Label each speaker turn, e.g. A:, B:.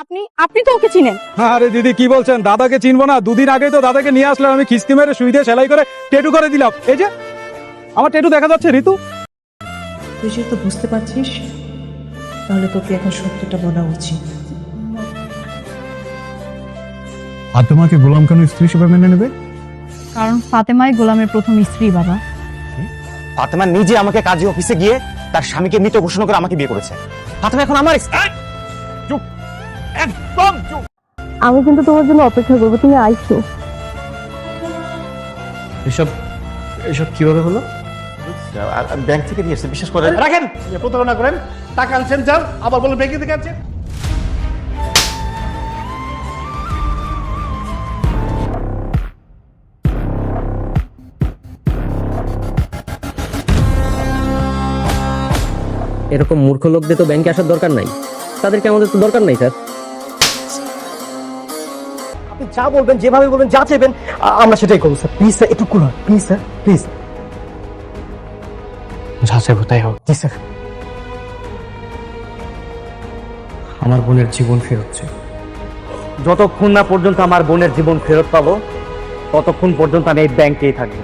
A: আপনি আপনি তো ওকে চিনেন।
B: আরে দিদি কি বলছেন, দাদাকে চিনবো না? দুদিন আগেই তো দাদাকে নিয়ে আসলাম, আমি কিস্তি মেরে সুই দিয়ে সেলাই করে টেটু করে দিলাম। এই যে আমার টেটু দেখা যাচ্ছে ঋতু।
C: তুই যেহেতু বুঝতে পারছিস তাহলে তোকে এখন সত্যটা বলা উচিত।
D: আর তোমাকে গোলাম কেন স্ত্রী হিসেবে মেনে নেবে?
A: কারণ ফাতেমাই গোলামের প্রথম স্ত্রী বাবা।
E: ফাতেমা নিজে আমাকে কাজী অফিসে গিয়ে তার স্বামীকে মৃত ঘোষণা করে আমাকে বিয়ে করেছে। ফাতেমা এখন আমার স্ত্রী। চুপ, একদম চুপ।
A: আমি কিন্তু তোমার জন্য অপেক্ষা করবো, তুমি আইসো।
F: এসব এসব কিভাবে হলো?
E: ব্যাংক থেকে নিয়ে এসেছে, বিশ্বাস করেন।
G: রাখেন, প্রতারণা করেন, টাকা আনছেন যান, আবার বলেন ব্যাংকে থেকে আনছেন।
F: এরকম মূর্খ লোকদের তো ব্যাংকে আসার দরকার নাই, তাদেরকে আমাদের তো দরকার নাই স্যার।
E: আপনি যা বলবেন, যেভাবে বলবেন, যা চাইবেন আমরা সেটাই করবো স্যার। প্লিজ স্যার, একটু কুল হন প্লিজ স্যার, প্লিজ।
F: যা চাইবো তাই হোক।
E: জি স্যার।
F: আমার বোনের জীবন ফেরত চাই।
E: যতক্ষণ না পর্যন্ত আমার বোনের জীবন ফেরত পাবো ততক্ষণ পর্যন্ত আমি এই ব্যাংকেই থাকবো।